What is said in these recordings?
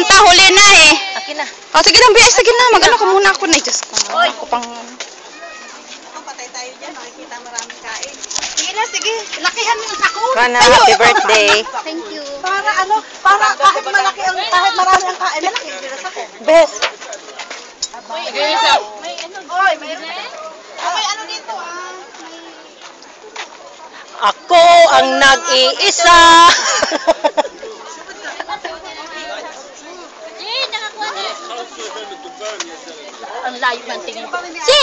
kanta, huli na eh. Akin na. O, sige lang, bias, sige na. Mag-ano ka muna ako na. Diyos ko. Ako pang... Patay tayo dyan, makikita maraming kain. Sige na, sige. Lakihan mo yung sako. Kana, happy birthday. Thank you. Para ano, para kahit malaki ang, kahit marami ang kain, malaki yung sako. Bes. May ano, oy, may ano dito Ako ang nag-iisa. Ang layo ng tingin. Si!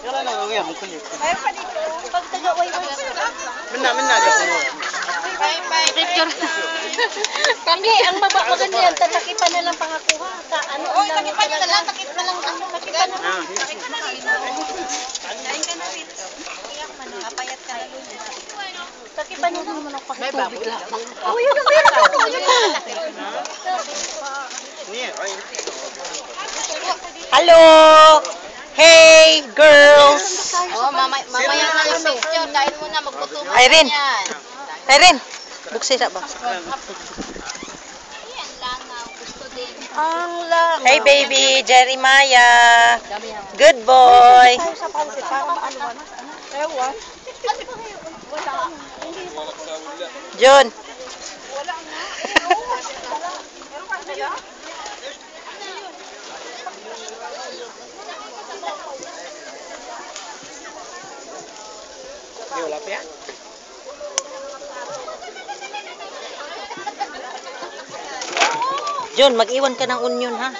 Mayroon pa dito. Pag taga-way-way. Picture. Kami, ang maganda yan, tatakipan na lang pangakuha. Ano, oy, takipan na lang, takipan na lang. Takipan na lang. Kain ka na rin. Iyak man, kapayat ka na rin. Takipan na lang naman ako kasi tubig lang. Oh, yun ang meron ako. Yun na. Hello! Hey, girls! Oh, mamaya na yung picture. Kain muna, magbutuhan Irene. yan. Irene, buksin na ba? Yan lang, gusto din. Ang lang. Hey, baby, Jeremiah. Good boy. John. Wala pa yan. John, mag-iwan ka ng onion, ha?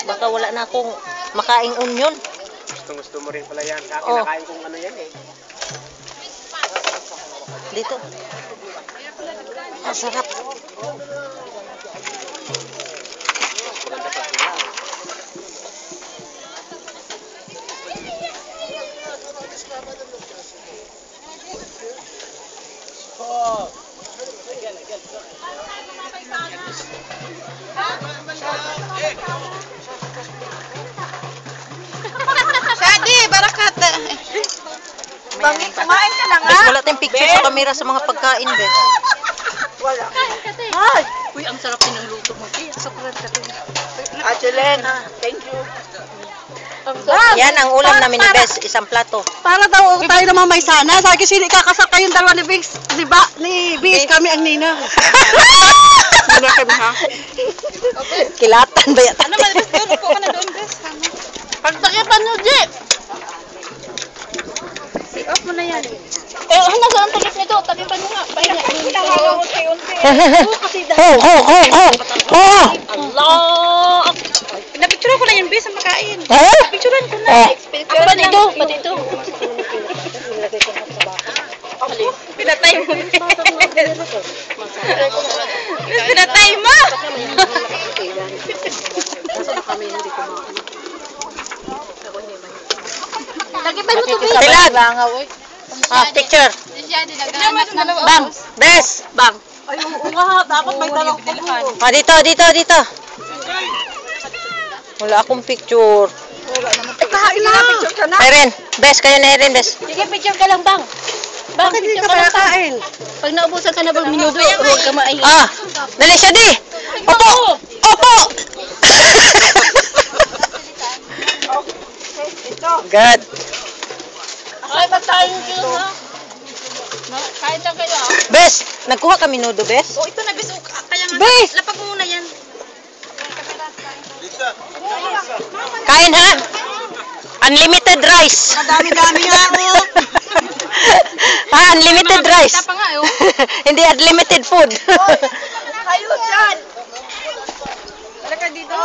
Baka wala na akong makaing onion. Gusto mo rin pala yan. Sa akin, Oh. nakain kong ano yan eh. Dito. Ang sarap. Shadi, barakat. Kumain ka na nga. Bes, wala tayong picture sa camera sa mga pagkain, Bes. Wala. Ay! Uy, ang sarap din ng luto mo. Sobrang sarap. Ajulen, thank you. Yan ang ulam namin ni Bes, isang plato. Para daw tayo naman may sana. Sa akin sila ikakasak kayong dalawa ni Bix. Diba? Ni Bix kami ang nina. Muna kami ha? Kilatan ba yan? Ano ba, Bix? Doon, upo ka na doon, Bix. Pagtakipan nyo, Jip! I-off mo na yan. Eh, hanggang saan ang takip nito? Takipan nyo nga. Pahinga. Allah! Pinapicture ko na yung Bix ang makain. Picturean ko na. Ako ba dito? Ba dito? Pinatay mo. Pinatay mo! Takipan mo to, Bix. Silag! Picture. Bang! Bes! Bang! Ay, oo nga, dapat may dalawang puno. Dito. Wala akong picture. Kain na. Picture ka na. Irene, Bes, kayo na Irene, Bes. Sige, picture ka lang, Bang. Bakit hindi ka pa kain? Pag naubusan ka na bang minuto, huwag ka maingay. Dali siya di! Opo! God. Ay, ba't tayong Diyos, ha? Kain lang kayo, ha? Bes, nagkuha kami nudo, Bes. Oh, ito na, bis. Kaya nga, Bes! lapag mo muna yan. Kain ha? Unlimited rice. Dami-dami nga ako. Unlimited rice. Pa nga, oh. Hindi unlimited food. Kayo dyan. Tara ka dito.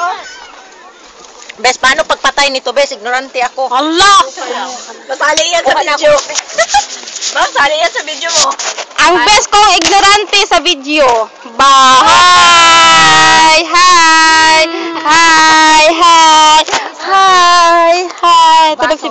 Bes, paano pagpatay nito, Bes? Ignorante ako. Allah! Masali yan sa video. Masali yan sa video mo. Ang best kong ignorante sa video. Bye! Hi! Hi! Hi! Hi! Hi! Tulog si